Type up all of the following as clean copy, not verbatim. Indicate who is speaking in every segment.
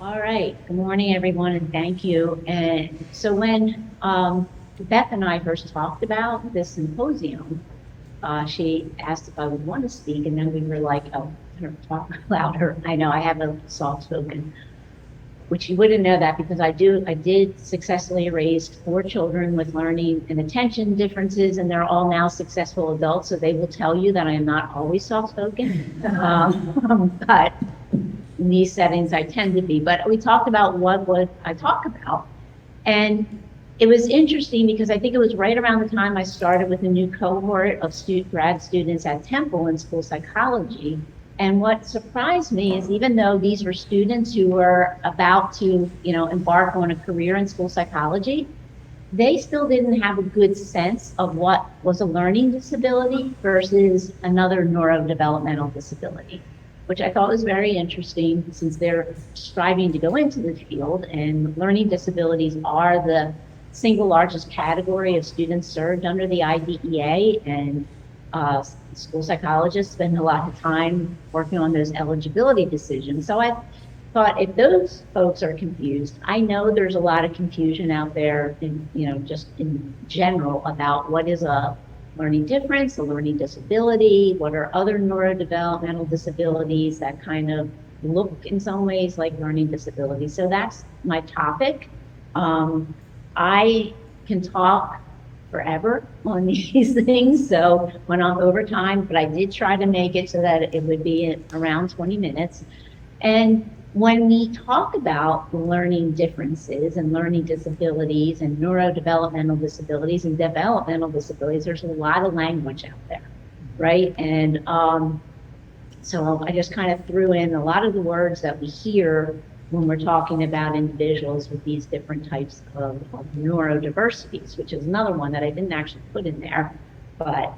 Speaker 1: All right. Good morning, everyone, and thank you. And so when Beth and I first talked about this symposium, she asked if I would want to speak, and then we were like, "Oh, talk louder." I know I have a soft spoken, which you wouldn't know that because I did successfully raise 4 children with learning and attention differences, and they're all now successful adults. So they will tell you that I am not always soft spoken, but in these settings I tend to be. But we talked about what would I talk about, and it was interesting because I think it was right around the time I started with a new cohort of grad students at Temple in school psychology. And what surprised me is even though these were students who were about to, embark on a career in school psychology, they still didn't have a good sense of what was a learning disability versus another neurodevelopmental disability, which I thought was very interesting since they're striving to go into the field, and learning disabilities are the single largest category of students served under the IDEA, and school psychologists spend a lot of time working on those eligibility decisions. So I thought if those folks are confused, I know there's a lot of confusion out there just in general about what is a learning difference, a learning disability, what are other neurodevelopmental disabilities that kind of look in some ways like learning disabilities. So that's my topic. I can talk forever on these things, so went on overtime, but I did try to make it so that it would be around 20 minutes. And when we talk about learning differences and learning disabilities and neurodevelopmental disabilities and developmental disabilities, there's a lot of language out there, right? And so I just kind of threw in a lot of the words that we hear when we're talking about individuals with these different types of neurodiversities, which is another one that I didn't actually put in there, but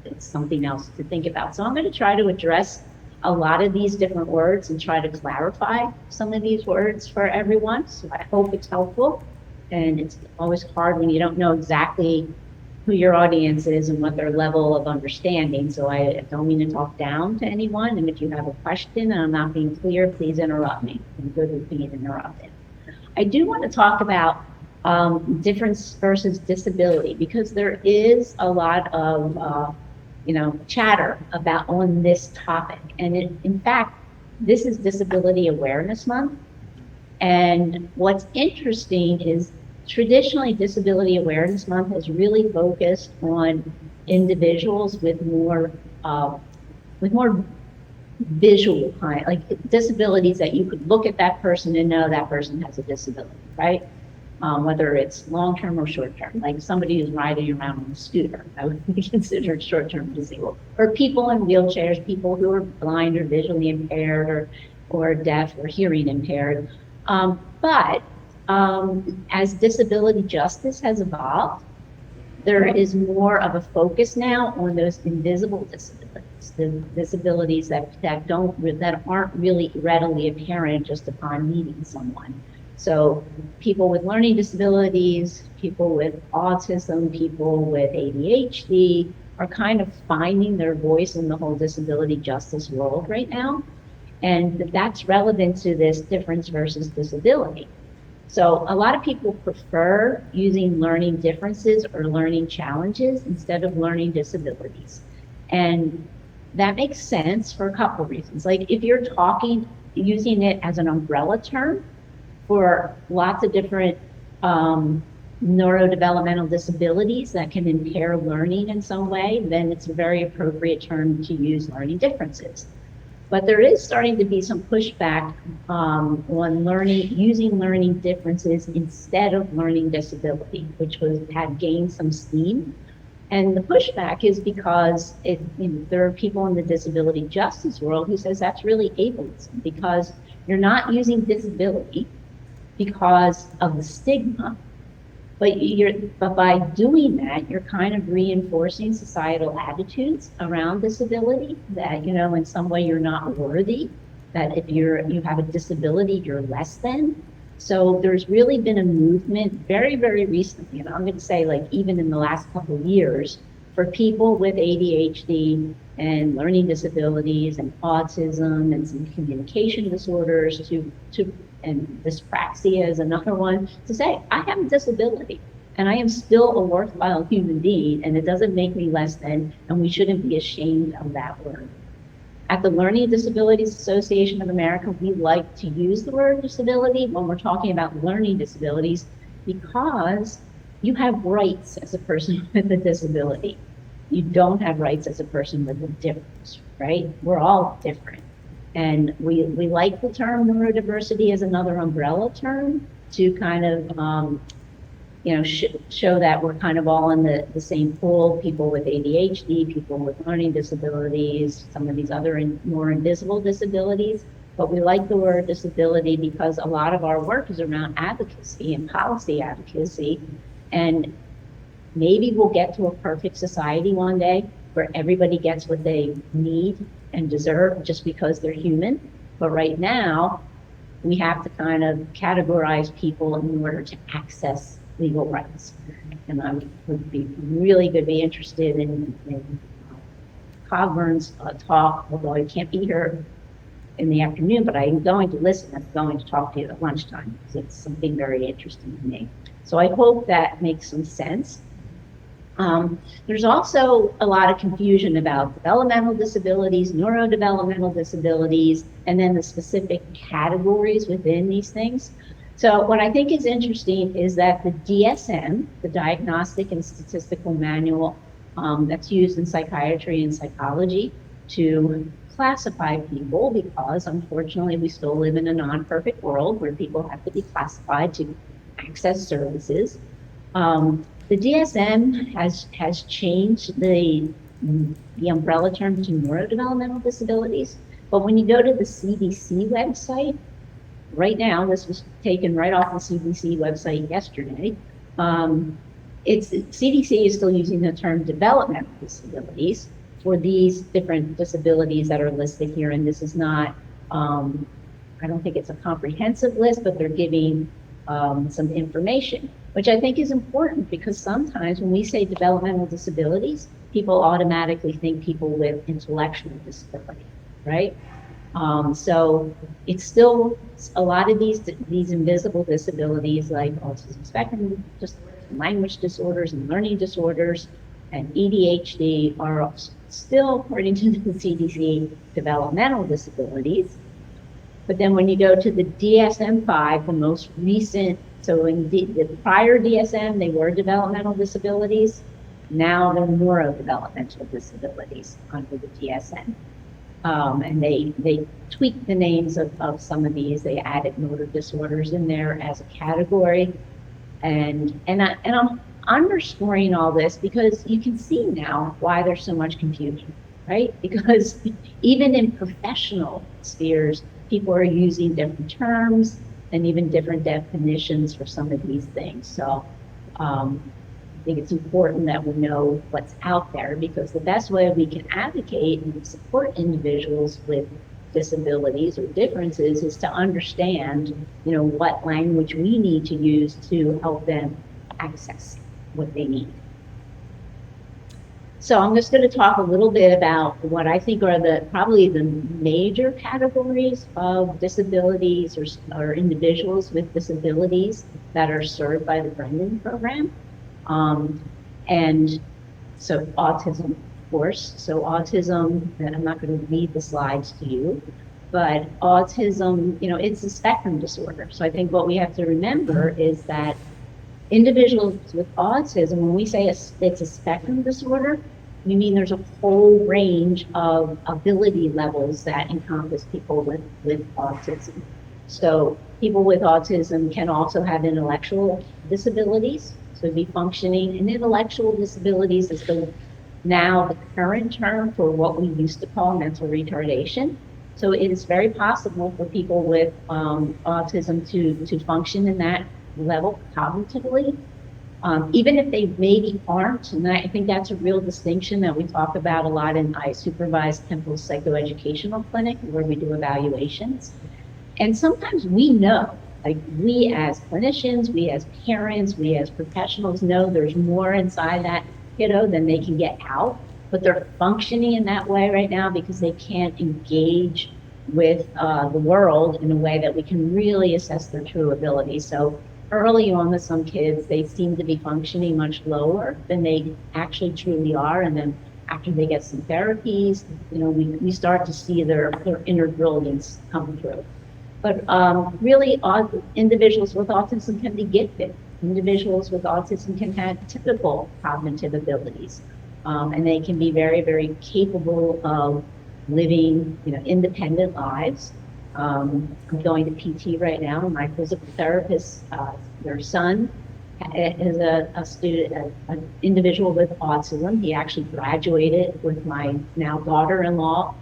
Speaker 1: it's something else to think about. So I'm going to try to address a lot of these different words and try to clarify some of these words for everyone. So I hope it's helpful. And it's always hard when you don't know exactly who your audience is and what their level of understanding. So I don't mean to talk down to anyone. And if you have a question and I'm not being clear, please interrupt me. I'm good with being interrupted. I do want to talk about difference versus disability, because there is a lot of chatter about on this topic. And in fact, this is Disability Awareness Month. And what's interesting is traditionally Disability Awareness Month has really focused on individuals with more visual kind, like disabilities that you could look at that person and know that person has a disability, right? Whether it's long-term or short-term, like somebody who's riding around on a scooter, I would be considered short-term disabled. Or people in wheelchairs, people who are blind or visually impaired or deaf or hearing impaired. But as disability justice has evolved, there is more of a focus now on those invisible disabilities, the disabilities that aren't really readily apparent just upon meeting someone. So people with learning disabilities, people with autism, people with ADHD are kind of finding their voice in the whole disability justice world right now. And that's relevant to this difference versus disability. So a lot of people prefer using learning differences or learning challenges instead of learning disabilities. And that makes sense for a couple of reasons. Like if you're using it as an umbrella term for lots of different neurodevelopmental disabilities that can impair learning in some way, then it's a very appropriate term to use learning differences. But there is starting to be some pushback on using learning differences instead of learning disability, which had gained some steam. And the pushback is because there are people in the disability justice world who says that's really ableism, because you're not using disability because of the stigma, but by doing that, you're kind of reinforcing societal attitudes around disability that, in some way you're not worthy, that if you have a disability, you're less than. So there's really been a movement very, very recently, and I'm going to say like even in the last couple of years, for people with ADHD and learning disabilities and autism and some communication disorders to and dyspraxia is another one, to say, I have a disability and I am still a worthwhile human being, and it doesn't make me less than, and we shouldn't be ashamed of that word. At the Learning Disabilities Association of America, we like to use the word disability when we're talking about learning disabilities, because you have rights as a person with a disability. You don't have rights as a person with a difference, right? We're all different. And we like the term neurodiversity as another umbrella term to kind of show that we're kind of all in the same pool, people with ADHD, people with learning disabilities, some of these other more invisible disabilities. But we like the word disability because a lot of our work is around advocacy and policy advocacy. And maybe we'll get to a perfect society one day where everybody gets what they need and deserve just because they're human. But right now, we have to kind of categorize people in order to access legal rights. And I would be really going to be interested in Cogburn's talk, although I can't be here in the afternoon, but I'm going to listen. I'm going to talk to you at lunchtime because it's something very interesting to me. So I hope that makes some sense. There's also a lot of confusion about developmental disabilities, neurodevelopmental disabilities, and then the specific categories within these things. So what I think is interesting is that the DSM, the Diagnostic and Statistical Manual, that's used in psychiatry and psychology to classify people, because unfortunately we still live in a non-perfect world where people have to be classified to access services. The DSM has changed the umbrella term to neurodevelopmental disabilities, but when you go to the CDC website, right now, this was taken right off the CDC website yesterday, CDC is still using the term developmental disabilities for these different disabilities that are listed here, and this is not, I don't think it's a comprehensive list, but they're giving some information, which I think is important, because sometimes when we say developmental disabilities, people automatically think people with intellectual disability, right? So it's still a lot of these invisible disabilities like autism spectrum disorders, language disorders, and learning disorders, and ADHD are still, according to the CDC, developmental disabilities. But then when you go to the DSM-5, the most recent, so in the prior DSM, they were developmental disabilities. Now they're neurodevelopmental disabilities under the DSM. And they tweaked the names of some of these. They added motor disorders in there as a category. And I'm underscoring all this because you can see now why there's so much confusion, right? Because even in professional spheres, people are using different terms and even different definitions for some of these things. So I think it's important that we know what's out there, because the best way we can advocate and support individuals with disabilities or differences is to understand, what language we need to use to help them access what they need. So I'm just going to talk a little bit about what I think are probably the major categories of disabilities or individuals with disabilities that are served by the Brendan program. And so autism, of course. So autism, and I'm not going to read the slides to you, but autism, it's a spectrum disorder. So I think what we have to remember is that individuals with autism, when we say it's a spectrum disorder, we mean there's a whole range of ability levels that encompass people with autism. So people with autism can also have intellectual disabilities, so be functioning, and intellectual disabilities is now the current term for what we used to call mental retardation. So it is very possible for people with autism to function in that level cognitively, even if they maybe aren't. And I think that's a real distinction that we talk about a lot in I supervised Temple psychoeducational clinic, where we do evaluations. And sometimes we know, like we as clinicians, we as parents, we as professionals know there's more inside that kiddo than they can get out, but they're functioning in that way right now because they can't engage with the world in a way that we can really assess their true ability. So early on with some kids, they seem to be functioning much lower than they actually truly are. And then after they get some therapies, we start to see their inner brilliance come through. But really, individuals with autism can be gifted. Individuals with autism can have typical cognitive abilities. And they can be very, very capable of living, independent lives. I'm going to PT right now. My physical therapist, their son, is a student, an individual with autism. He actually graduated with my now daughter-in-law.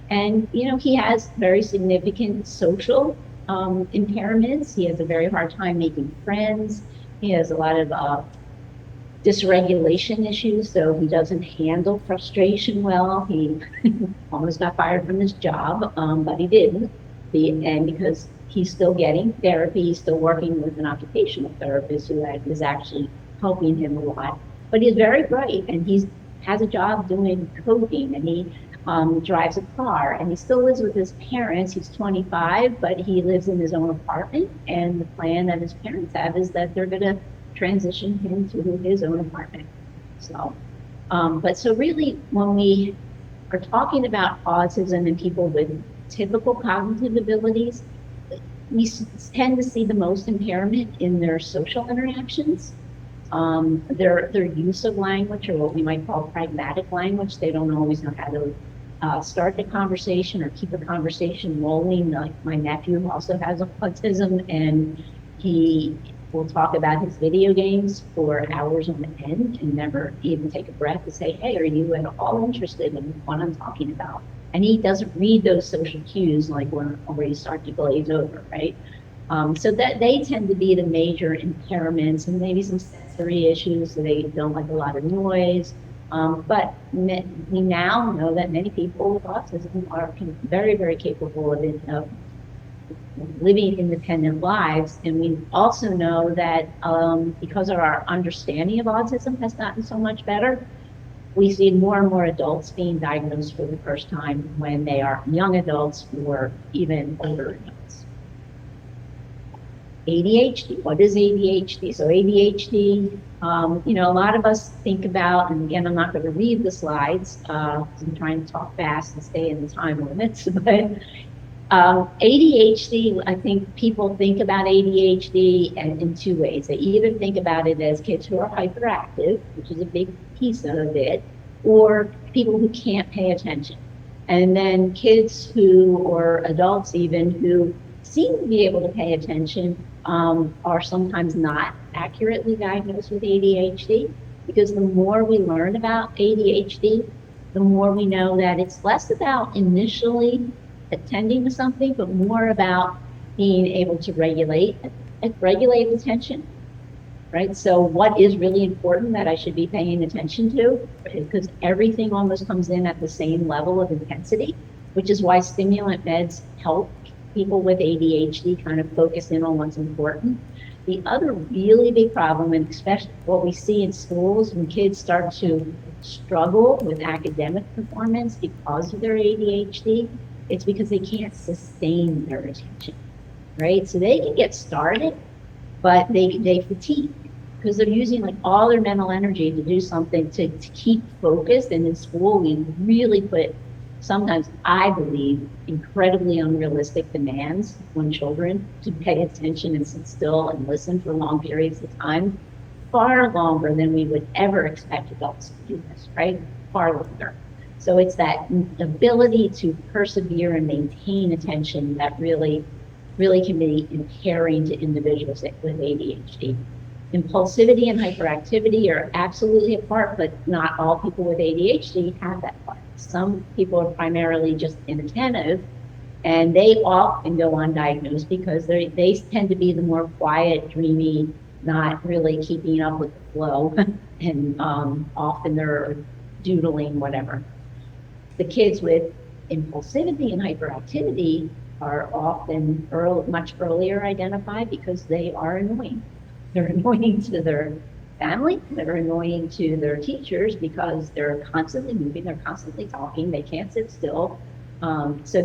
Speaker 1: And, he has very significant social impairments. He has a very hard time making friends. He has a lot of dysregulation issues, so he doesn't handle frustration well. He almost got fired from his job, but he didn't. And because he's still getting therapy, he's still working with an occupational therapist who is actually helping him a lot. But he's very bright, and he has a job doing coding, and he drives a car, and he still lives with his parents. He's 25, but he lives in his own apartment, and the plan that his parents have is that they're going to transition him to his own apartment. So, so really, when we are talking about autism and people with typical cognitive abilities, we tend to see the most impairment in their social interactions. Their use of language, or what we might call pragmatic language. They don't always know how to start the conversation or keep a conversation rolling. Like my nephew also has autism, and he will talk about his video games for hours on end and never even take a breath to say, hey, are you at all interested in what I'm talking about? And he doesn't read those social cues like when already start to glaze over, right? So that they tend to be the major impairments, and maybe some sensory issues. So they don't like a lot of noise. But we now know that many people with autism are very, very capable of living independent lives. And we also know that because of our understanding of autism has gotten so much better, we see more and more adults being diagnosed for the first time when they are young adults or even older adults. ADHD, what is ADHD? So ADHD, a lot of us think about, and again, I'm not going to read the slides, I'm trying to talk fast and stay in the time limits, but ADHD, I think people think about ADHD in two ways. They either think about it as kids who are hyperactive, which is a big piece of it, or people who can't pay attention. And then kids or adults even, who seem to be able to pay attention are sometimes not accurately diagnosed with ADHD, because the more we learn about ADHD, the more we know that it's less about initially attending to something, but more about being able to regulate attention, right? So what is really important that I should be paying attention to, because everything almost comes in at the same level of intensity, which is why stimulant meds help people with ADHD kind of focus in on what's important. The other really big problem, and especially what we see in schools when kids start to struggle with academic performance because of their ADHD, it's because they can't sustain their attention, right? So they can get started, but they fatigue because they're using like all their mental energy to do something to keep focused. And in school, we really put, sometimes I believe, incredibly unrealistic demands on children to pay attention and sit still and listen for long periods of time, far longer than we would ever expect adults to do this, right? Far longer. So it's that ability to persevere and maintain attention that really can be impairing to individuals with ADHD. Impulsivity and hyperactivity are absolutely a part, but not all people with ADHD have that part. Some people are primarily just inattentive, and they often go undiagnosed because they tend to be the more quiet, dreamy, not really keeping up with the flow, and often they're doodling, whatever. The kids with impulsivity and hyperactivity are often much earlier identified because they are annoying. They're annoying to their family, they're annoying to their teachers because they're constantly moving, they're constantly talking, they can't sit still. So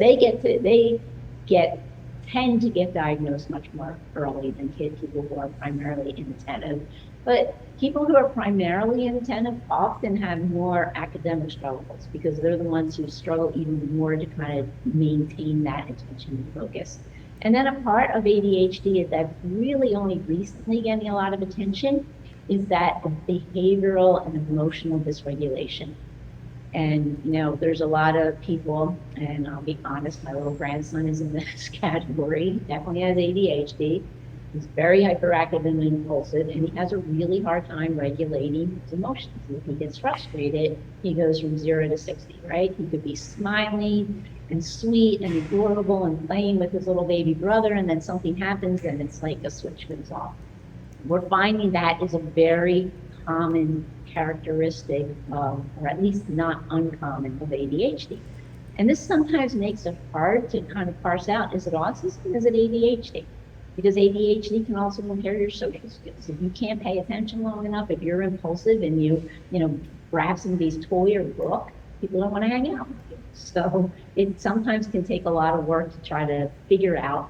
Speaker 1: tend to get diagnosed much more early than people who are primarily inattentive. But people who are primarily inattentive often have more academic struggles because they're the ones who struggle even more to kind of maintain that attention and focus. And then a part of ADHD that's really only recently getting a lot of attention is that of behavioral and emotional dysregulation. And, there's a lot of people, and I'll be honest, my little grandson is in this category, definitely has ADHD. He's very hyperactive and impulsive, and he has a really hard time regulating his emotions. If he gets frustrated, he goes from 0 to 60, right? He could be smiling and sweet and adorable and playing with his little baby brother, and then something happens and it's like a switch goes off. We're finding that is a very common characteristic of, or at least not uncommon, of ADHD. And this sometimes makes it hard to kind of parse out, is it autism, is it ADHD? Because ADHD can also impair your social skills. If you can't pay attention long enough, if you're impulsive and you grab somebody's toy or book, people don't want to hang out with you. So it sometimes can take a lot of work to try to figure out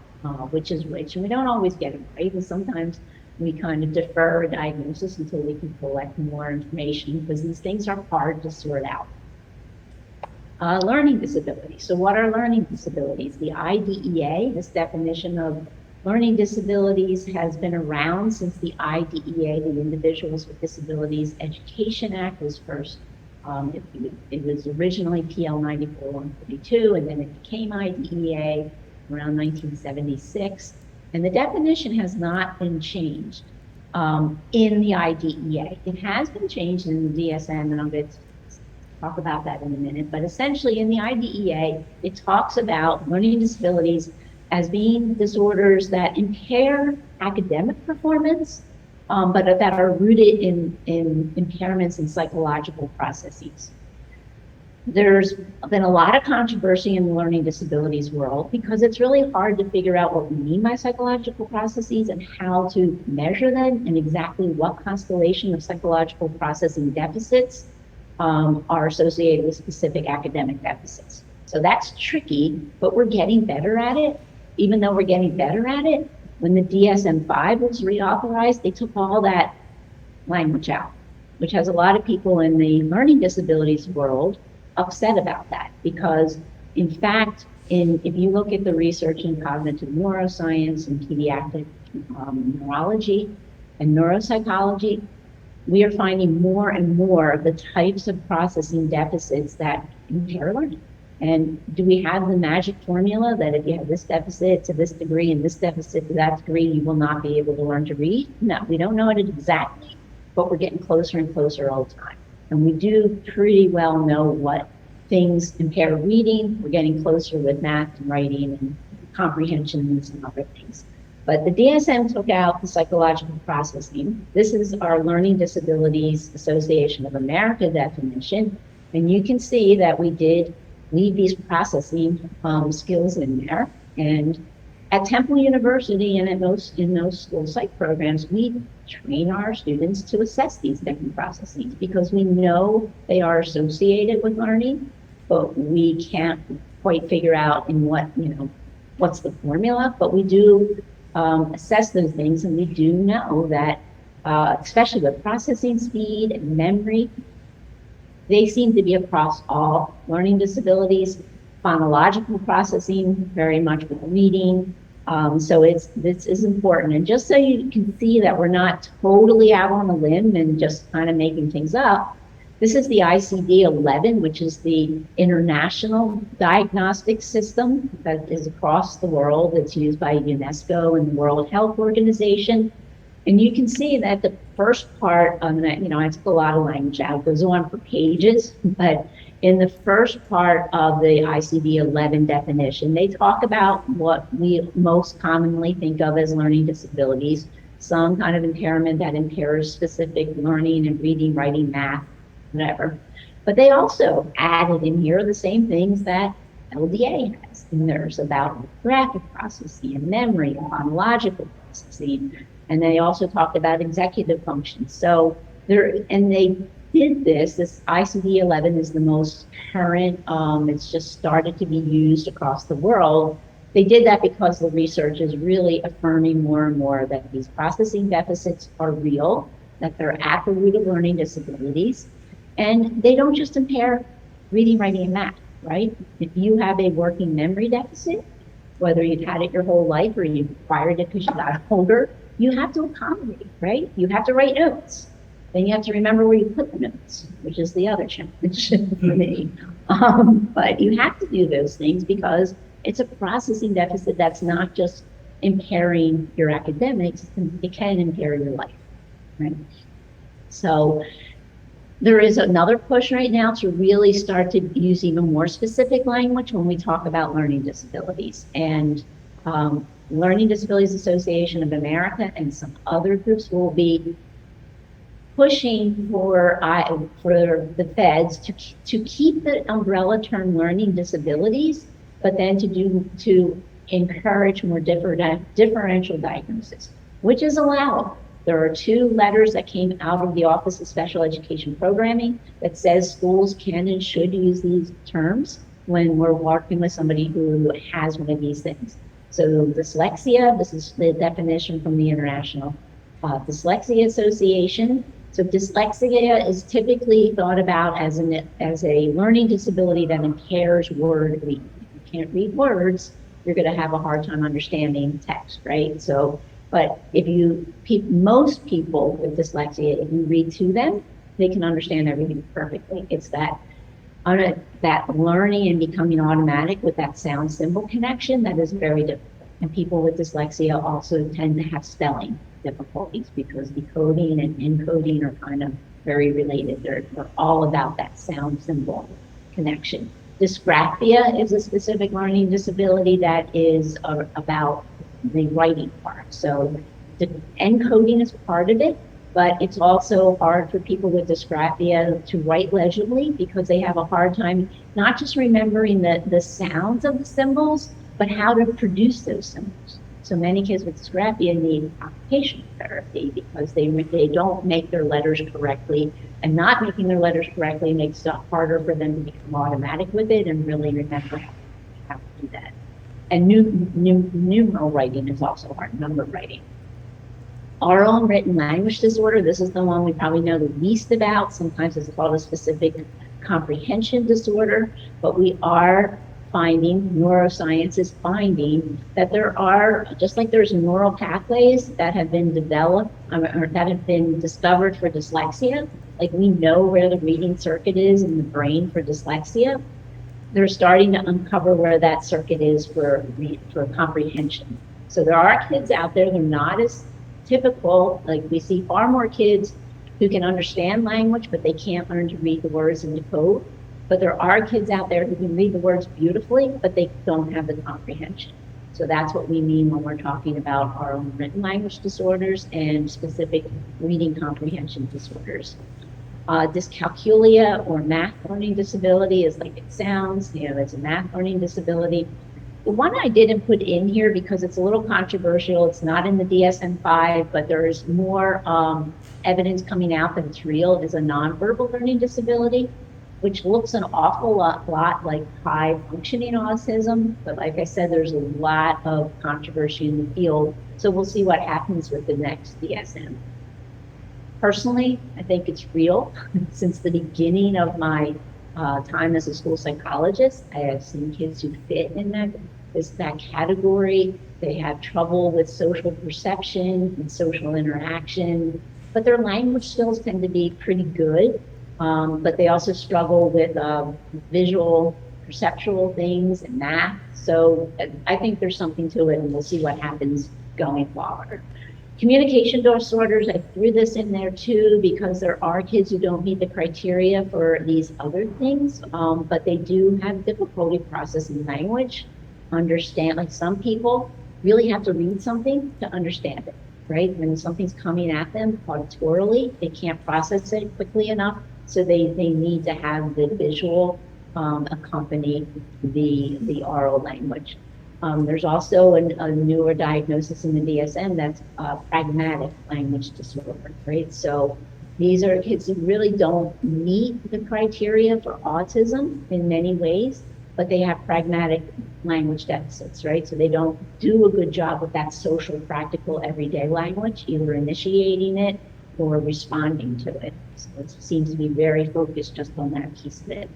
Speaker 1: which is which. And we don't always get it right. And sometimes we kind of defer a diagnosis until we can collect more information because these things are hard to sort out. Learning disabilities. So what are learning disabilities? The IDEA, this definition of learning disabilities, has been around since the IDEA, the Individuals with Disabilities Education Act, was first. It was originally PL 94-142, and then it became IDEA around 1976. And the definition has not been changed in the IDEA. It has been changed in the DSM, and I'm going to talk about that in a minute. But essentially in the IDEA, it talks about learning disabilities as being disorders that impair academic performance, but that are rooted in impairments in psychological processes. There's been a lot of controversy in the learning disabilities world because it's really hard to figure out what we mean by psychological processes and how to measure them and exactly what constellation of psychological processing deficits are associated with specific academic deficits. So that's tricky, but we're getting better at it. Even though we're getting better at it, when the DSM-5 was reauthorized, they took all that language out, which has a lot of people in the learning disabilities world upset about that because, in fact, if you look at the research in cognitive neuroscience and pediatric neurology and neuropsychology, we are finding more and more of the types of processing deficits that impair learning. And do we have the magic formula that if you have this deficit to this degree and this deficit to that degree, you will not be able to learn to read? No, we don't know it exactly, but we're getting closer and closer all the time. And we do pretty well know what things impair reading. We're getting closer with math and writing and comprehensions and other things. But the DSM took out the psychological processing. This is our Learning Disabilities Association of America definition. And you can see that we did leave these processing skills in there. And at Temple University and in those school psych programs, we train our students to assess these different processes because we know they are associated with learning, but we can't quite figure out in what's the formula, but we do assess those things, and we do know that, especially with processing speed and memory, they seem to be across all learning disabilities. Phonological processing, very much with reading. So this is important. And just so you can see that we're not totally out on a limb and just kind of making things up, this is the ICD-11, which is the international diagnostic system that is across the world. It's used by UNESCO and the World Health Organization. And you can see that the first part, I took a lot of language out, it goes on for pages, but in the first part of the ICD-11 definition, they talk about what we most commonly think of as learning disabilities, some kind of impairment that impairs specific learning and reading, writing, math, whatever. But they also added in here the same things that LDA has. And there's about graphic processing and memory and phonological processing. And they also talked about executive functions. So they did this ICD-11 is the most current, it's just started to be used across the world. They did that because the research is really affirming more and more that these processing deficits are real, that they're at the root of learning disabilities, and they don't just impair reading, writing, and math, right? If you have a working memory deficit, whether you've had it your whole life or you acquired it because you got older, you have to accommodate, right? You have to write notes. Then you have to remember where you put the notes, which is the other challenge for me. But you have to do those things because it's a processing deficit that's not just impairing your academics, it can impair your life, right? So there is another push right now to really start to use even more specific language when we talk about learning disabilities. And Learning Disabilities Association of America and some other groups will be pushing for the feds to keep the umbrella term learning disabilities, but then to encourage more differential diagnosis, which is allowed. There are 2 letters that came out of the Office of Special Education Programming that says schools can and should use these terms when we're working with somebody who has one of these things. So dyslexia, this is the definition from the International Dyslexia Association. So dyslexia is typically thought about as a learning disability that impairs word reading. If you can't read words, you're going to have a hard time understanding text, right? So, but if most people with dyslexia, if you read to them, they can understand everything perfectly. It's that learning and becoming automatic with that sound symbol connection that is very difficult. And people with dyslexia also tend to have spelling difficulties because decoding and encoding are kind of very related. They're all about that sound symbol connection. Dysgraphia is a specific learning disability that is about the writing part. So the encoding is part of it, but it's also hard for people with dysgraphia to write legibly because they have a hard time not just remembering the sounds of the symbols, but how to produce those symbols. So many kids with dysgraphia need occupational therapy because they don't make their letters correctly, and not making their letters correctly makes it harder for them to become automatic with it and really remember how to do that. And numeral writing is also hard, number writing. Oral and written language disorder, this is the one we probably know the least about. Sometimes it's called a specific comprehension disorder, but we are finding, neuroscience is finding that there are, just like there's neural pathways that have been developed or that have been discovered for dyslexia, like we know where the reading circuit is in the brain for dyslexia, they're starting to uncover where that circuit is for comprehension. So there are kids out there, they're not as typical, like we see far more kids who can understand language, but they can't learn to read the words and decode. But there are kids out there who can read the words beautifully, but they don't have the comprehension. So that's what we mean when we're talking about our own written language disorders and specific reading comprehension disorders. Dyscalculia or math learning disability is like it sounds, it's a math learning disability. The one I didn't put in here because it's a little controversial, it's not in the DSM-5, but there's more evidence coming out that it's real, is a nonverbal learning disability, which looks an awful lot like high functioning autism. But like I said, there's a lot of controversy in the field. So we'll see what happens with the next DSM. Personally, I think it's real. Since the beginning of my time as a school psychologist, I have seen kids who fit in that category. They have trouble with social perception and social interaction, but their language skills tend to be pretty good. But they also struggle with visual, perceptual things and math. So I think there's something to it, and we'll see what happens going forward. Communication disorders, I threw this in there too, because there are kids who don't meet the criteria for these other things, but they do have difficulty processing language, understand, like some people really have to read something to understand it, right? When something's coming at them auditorily, they can't process it quickly enough. So they need to have the visual accompany the oral language. There's also a newer diagnosis in the DSM that's pragmatic language disorder, right? So These are kids who really don't meet the criteria for autism in many ways, but they have pragmatic language deficits, right? So they don't do a good job with that social, practical, everyday language, either initiating it or responding to it. So it seems to be very focused just on that piece of it.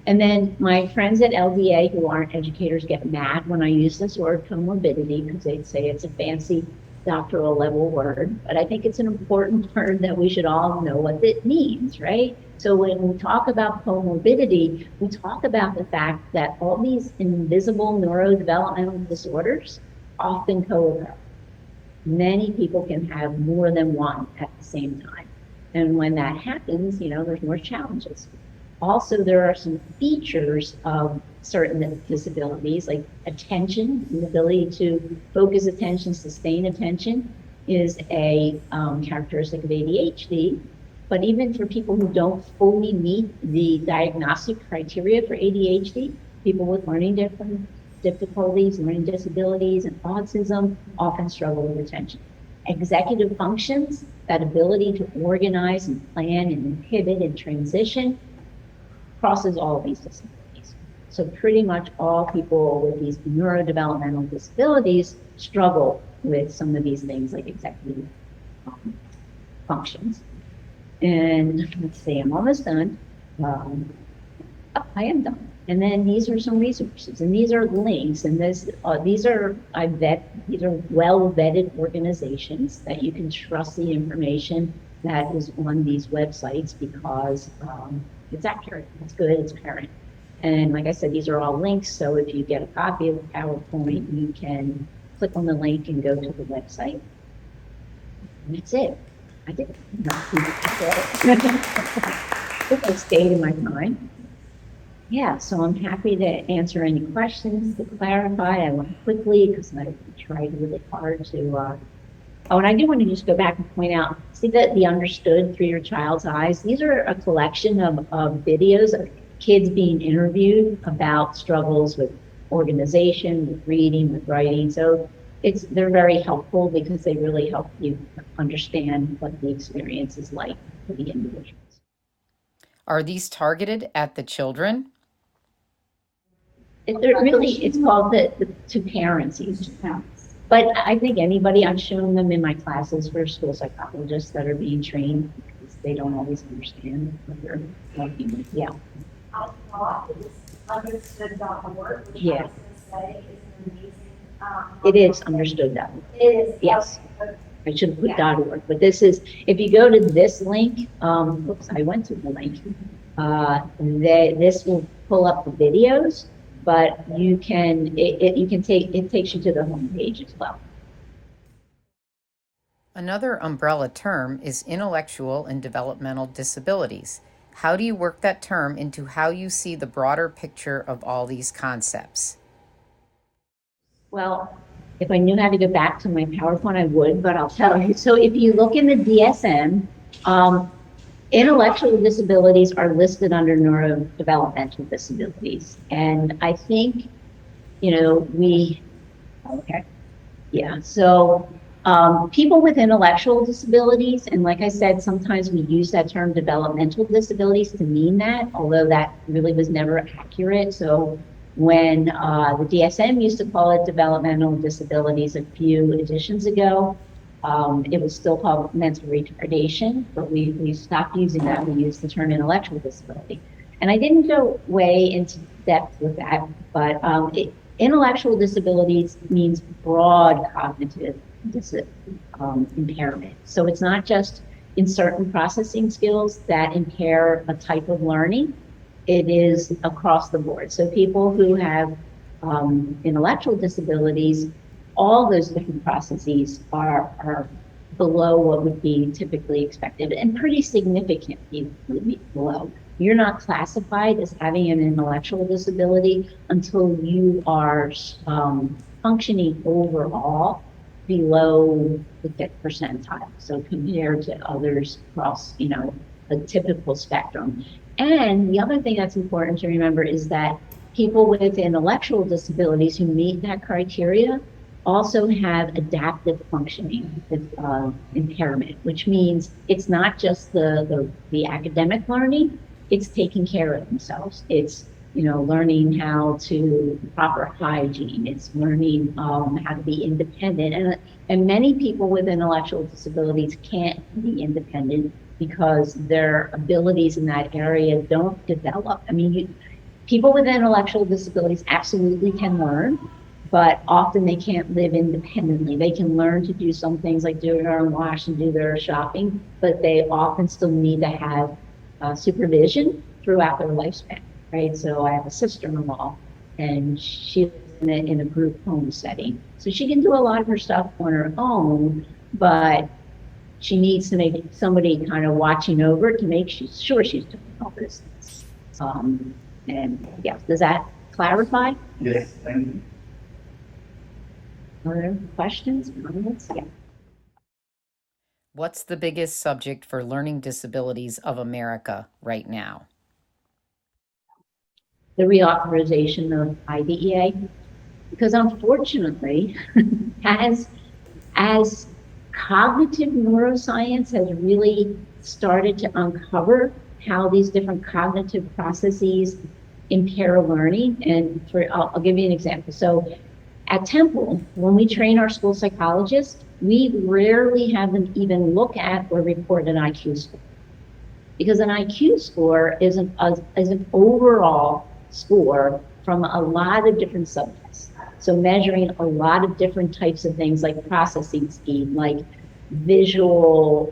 Speaker 1: And then my friends at LDA who aren't educators get mad when I use this word comorbidity because they say it's a fancy doctoral level word, but I think it's an important word that we should all know what it means, right? So when we talk about comorbidity, we talk about the fact that all these invisible neurodevelopmental disorders often co-occur. Many people can have more than one at the same time. And when that happens, there's more challenges. Also, there are some features of certain disabilities, like attention, the ability to focus attention, sustain attention, is a characteristic of ADHD. But even for people who don't fully meet the diagnostic criteria for ADHD, people with learning difficulties, learning disabilities, and autism often struggle with attention. Executive functions, that ability to organize and plan and inhibit and transition, crosses all of these disabilities. So pretty much all people with these neurodevelopmental disabilities struggle with some of these things like executive functions. And let's see, I'm almost done. I am done. And then these are some resources, and these are links, and these are well vetted organizations that you can trust the information that is on these websites because it's accurate, it's good, it's current. And like I said, these are all links, so if you get a copy of the PowerPoint, you can click on the link and go to the website. And that's it. I did not I stayed in my time. Yeah, so I'm happy to answer any questions, to clarify. I went quickly because I tried really hard to oh, and I do want to just go back and point out, see that the understood through your child's eyes, these are a collection of videos of kids being interviewed about struggles with organization, with reading, with writing. So they're very helpful because they really help you understand what the experience is like for the individuals.
Speaker 2: Are these targeted at the children?
Speaker 1: It's called to parents, but I think anybody, I've shown them in my classes for school psychologists that are being trained because they don't always understand what they're working with. Yeah.
Speaker 3: Understood.org, which
Speaker 1: yeah.
Speaker 3: I was going to say is an amazing.
Speaker 1: It is understood.org.
Speaker 3: It is.
Speaker 1: Yes. I should have put .org, but this is, if you go to this link, oops, I went to the link. This will pull up the videos, but it takes you to the home page as well.
Speaker 2: Another umbrella term is intellectual and developmental disabilities. How do you work that term into how you see the broader picture of all these concepts?
Speaker 1: Well, if I knew how to go back to my PowerPoint, I would, but I'll tell you. So if you look in the DSM, intellectual disabilities are listed under neurodevelopmental disabilities. And I think, so people with intellectual disabilities, and like I said, sometimes we use that term developmental disabilities to mean that, although that really was never accurate. So when the DSM used to call it developmental disabilities a few editions ago, it was still called mental retardation, but we stopped using that. We used the term intellectual disability. And I didn't go way into depth with that, but intellectual disabilities means broad cognitive impairment. So it's not just in certain processing skills that impair a type of learning. It is across the board. So people who have intellectual disabilities, all those different processes are below what would be typically expected and pretty significantly below. You're not classified as having an intellectual disability until you are functioning overall below the 5th percentile. So compared to others across, a typical spectrum. And the other thing that's important to remember is that people with intellectual disabilities who meet that criteria also have adaptive functioning impairment, which means it's not just the academic learning, it's taking care of themselves. It's, learning how to proper hygiene. It's learning how to be independent. And many people with intellectual disabilities can't be independent because their abilities in that area don't develop. I mean, people with intellectual disabilities absolutely can learn, but often they can't live independently. They can learn to do some things like do their own wash and do their shopping, but they often still need to have supervision throughout their lifespan, right? So I have a sister-in-law, and she lives in a group home setting. So she can do a lot of her stuff on her own, but she needs to make somebody kind of watching over it to make sure she's doing all this. And yeah, does that clarify?
Speaker 4: Yes, thank you.
Speaker 1: Other questions, comments? Yeah.
Speaker 2: What's the biggest subject for Learning Disabilities of America right now?
Speaker 1: The reauthorization of IDEA, because unfortunately, as cognitive neuroscience has really started to uncover how these different cognitive processes impair learning, and I'll give you an example. So at Temple, when we train our school psychologists, we rarely have them even look at or report an IQ score. Because an IQ score is an overall score from a lot of different subjects. So measuring a lot of different types of things like processing speed, like visual,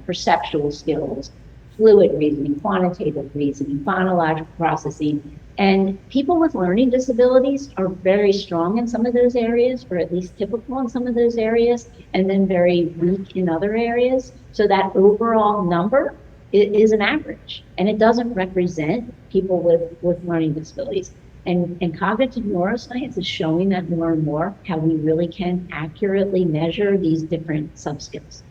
Speaker 1: perceptual skills, fluid reasoning, quantitative reasoning, phonological processing. And people with learning disabilities are very strong in some of those areas, or at least typical in some of those areas, and then very weak in other areas. So that overall number is an average, and it doesn't represent people with learning disabilities. And cognitive neuroscience is showing that more and more how we really can accurately measure these different subskills.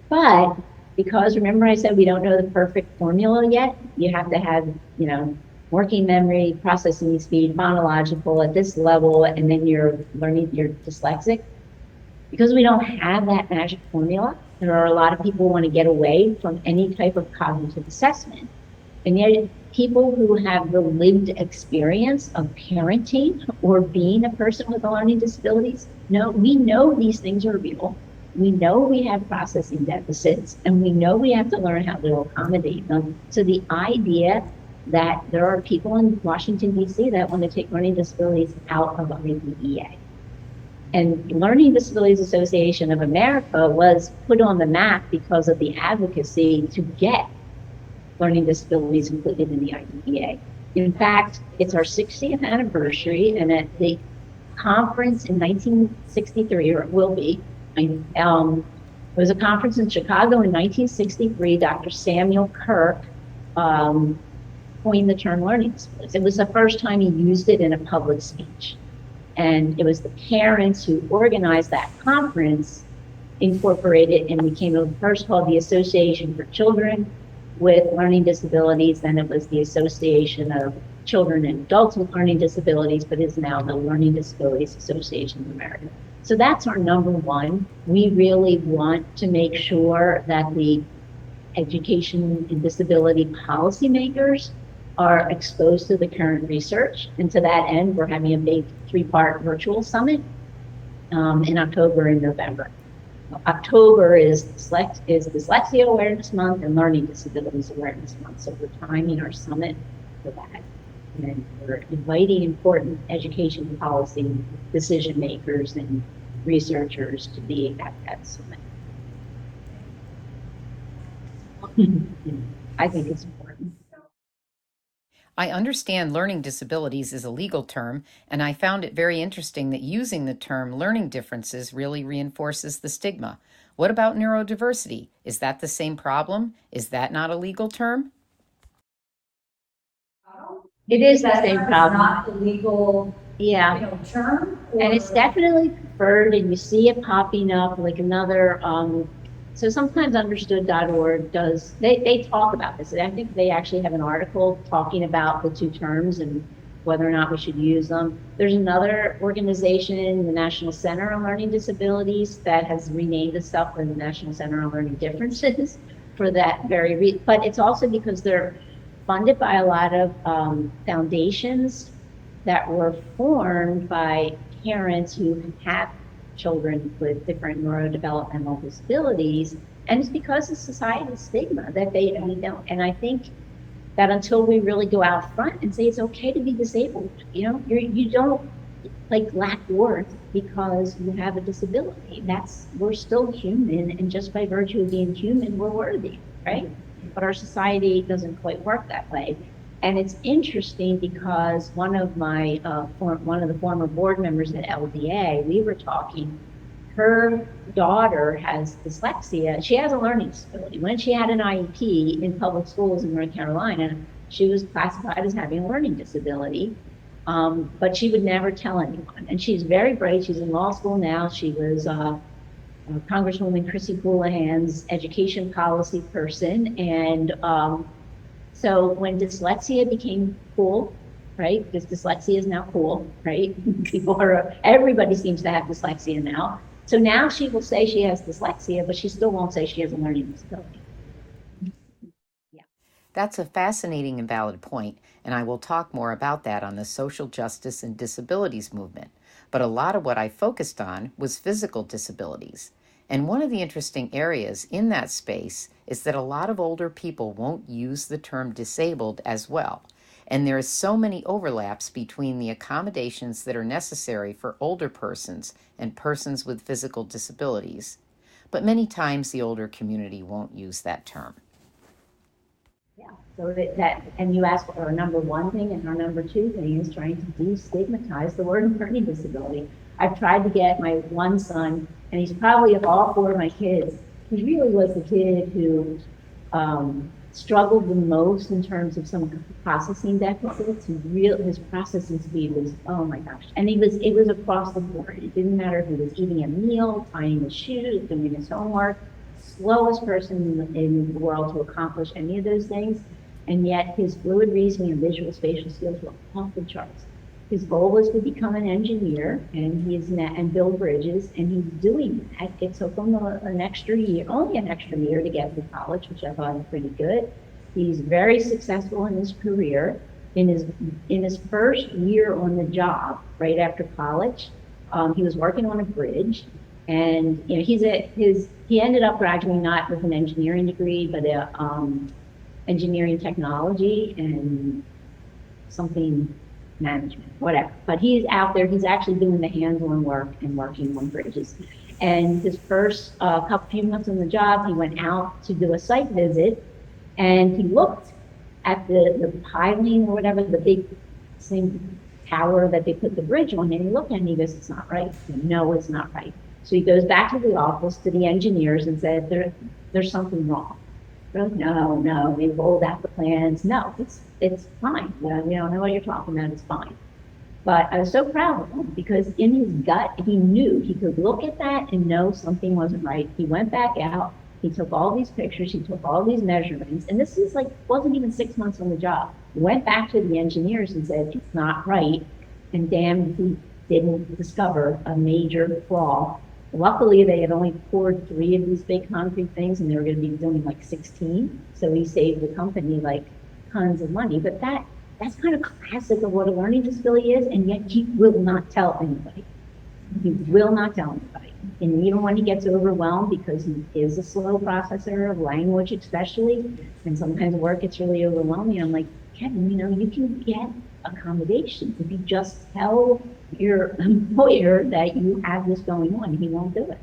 Speaker 1: But because remember I said we don't know the perfect formula yet, you have to have, working memory, processing speed, phonological at this level, and then you're dyslexic. Because we don't have that magic formula, there are a lot of people who want to get away from any type of cognitive assessment. And yet people who have the lived experience of parenting or being a person with learning disabilities, we know these things are real. We know we have processing deficits, and we know we have to learn how to accommodate them. So the idea that there are people in Washington, D.C. that want to take learning disabilities out of IDEA. And Learning Disabilities Association of America was put on the map because of the advocacy to get learning disabilities included in the IDEA. In fact, it's our 60th anniversary, and at the conference in 1963, or it will be, there was a conference in Chicago in 1963. Dr. Samuel Kirk coined the term learning disabilities. It was the first time he used it in a public speech. And it was the parents who organized that conference, incorporated, and became first called the Association for Children with Learning Disabilities. Then it was the Association of Children and Adults with Learning Disabilities, but is now the Learning Disabilities Association of America. So that's our number one. We really want to make sure that the education and disability policymakers are exposed to the current research. And to that end, we're having a big 3-part virtual summit in October and November. October is Dyslexia Awareness Month and Learning Disabilities Awareness Month. So we're timing our summit for that. And we're inviting important education policy decision makers and researchers to be at that summit. I think it's important.
Speaker 2: I understand learning disabilities is a legal term, and I found it very interesting that using the term learning differences really reinforces the stigma. What about neurodiversity? Is that the same problem? Is that not a legal term?
Speaker 1: It is the same problem.
Speaker 3: Not the legal, term.
Speaker 1: And it's definitely preferred, and you see it popping up like another, so sometimes understood.org does, they talk about this. I think they actually have an article talking about the two terms, and whether or not we should use them. There's another organization, the National Center on Learning Disabilities, that has renamed itself the National Center on Learning Differences for that very reason. But it's also because they're funded by a lot of foundations that were formed by parents who have children with different neurodevelopmental disabilities. And it's because of society's stigma that we don't. And I think that until we really go out front and say it's okay to be disabled, you don't like lack worth because you have a disability. We're still human, and just by virtue of being human, we're worthy, right? But our society doesn't quite work that way. And it's interesting because one of the former board members at LDA, we were talking, her daughter has dyslexia. She has a learning disability. When she had an IEP in public schools in North Carolina, she was classified as having a learning disability, but she would never tell anyone. And she's very bright. She's in law school now. She was Congresswoman Chrissy Houlihan's education policy person. And so when dyslexia became cool, right? Because dyslexia is now cool, right? Everybody seems to have dyslexia now. So now she will say she has dyslexia, but she still won't say she has a learning disability. Yeah.
Speaker 2: That's a fascinating and valid point, and I will talk more about that on the social justice and disabilities movement. But a lot of what I focused on was physical disabilities. And one of the interesting areas in that space is that a lot of older people won't use the term disabled as well. And there is so many overlaps between the accommodations that are necessary for older persons and persons with physical disabilities. But many times the older community won't use that term.
Speaker 1: Yeah, so and you asked our number one thing, and our number two thing is trying to destigmatize the word learning disability. I've tried to get my one son, and he's probably of all four of my kids, he really was the kid who struggled the most in terms of some processing deficits. His processing speed was, oh my gosh. And it was across the board. It didn't matter if he was eating a meal, tying his shoes, doing his homework, slowest person in the world to accomplish any of those things. And yet his fluid reasoning and visual spatial skills were off the charts. His goal was to become an engineer, and build bridges, and he's doing that. It took him an extra year, only an extra year, to get to college, which I thought was pretty good. He's very successful in his career. In his first year on the job, right after college, he was working on a bridge, and he ended up graduating not with an engineering degree, but engineering technology and something management, whatever. But he's out there, he's actually doing the hands-on work and working on bridges. And his first few months on the job, he went out to do a site visit, and he looked at the piling or whatever, the big same tower that they put the bridge on, and he looked at it and he goes, it's not right. No, it's not right. So he goes back to the office to the engineers and said, there's something wrong. They're like, no, we rolled out the plans. No, it's fine. We don't know what you're talking about. It's fine. But I was so proud of him because in his gut, he knew he could look at that and know something wasn't right. He went back out. He took all these pictures. He took all these measurements. And this is wasn't even 6 months on the job. He went back to the engineers and said, it's not right. And damn, he didn't discover a major flaw. Luckily, they had only poured 3 of these big concrete things, and they were going to be doing 16. So he saved the company tons of money. But that's kind of classic of what a learning disability is, and yet he will not tell anybody. He will not tell anybody. And even when he gets overwhelmed, because he is a slow processor of language especially, and sometimes work gets really overwhelming, I'm like, Kevin, you can get accommodations if you just tell your employer that you have this going on. He won't do it.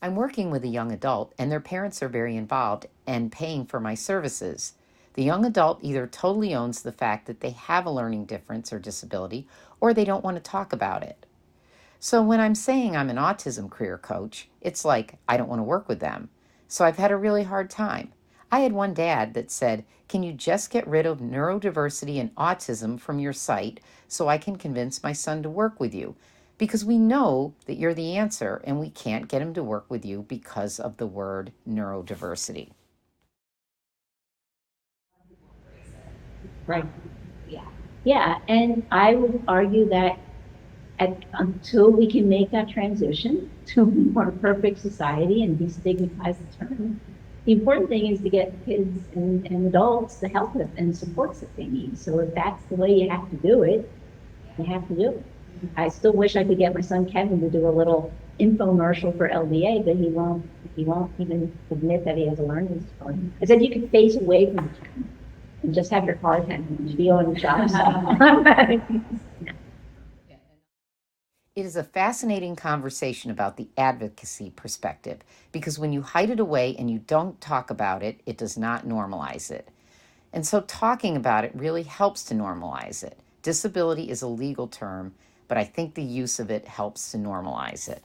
Speaker 2: I'm working with a young adult, and their parents are very involved and paying for my services. The young adult either totally owns the fact that they have a learning difference or disability, or they don't want to talk about it. So when I'm saying I'm an autism career coach, it's like I don't want to work with them. So I've had a really hard time. I had one dad that said, can you just get rid of neurodiversity and autism from your site so I can convince my son to work with you? Because we know that you're the answer, and we can't get him to work with you because of the word neurodiversity.
Speaker 1: Right. Yeah, and I would argue that until we can make that transition to a more perfect society and destigmatize the term, the important thing is to get kids and adults the help and supports that they need. So if that's the way you have to do it, you have to do it. I still wish I could get my son Kevin to do a little infomercial for LDA, but he won't even admit that he has a learning disability. I said you could face away from the term and just have your car attendant be on the job site.
Speaker 2: It is a fascinating conversation about the advocacy perspective because when you hide it away and you don't talk about it, it does not normalize it. And so talking about it really helps to normalize it. Disability is a legal term, but I think the use of it helps to normalize it.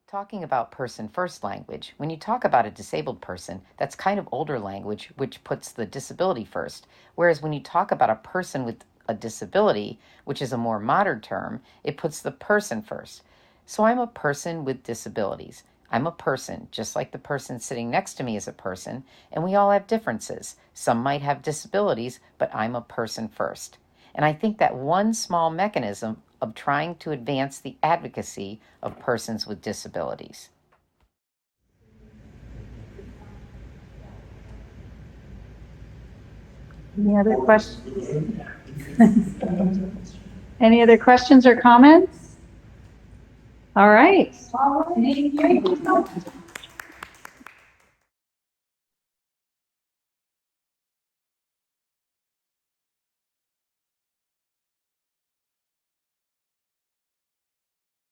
Speaker 2: Talking about person-first language, when you talk about a disabled person, that's kind of older language, which puts the disability first. Whereas when you talk about a person with a disability, which is a more modern term, it puts the person first. So I'm a person with disabilities. I'm a person, just like the person sitting next to me is a person, and we all have differences. Some might have disabilities, but I'm a person first. And I think that one small mechanism of trying to advance the advocacy of persons with disabilities.
Speaker 4: Any other questions? Any other questions or comments? All right.
Speaker 3: Thank you.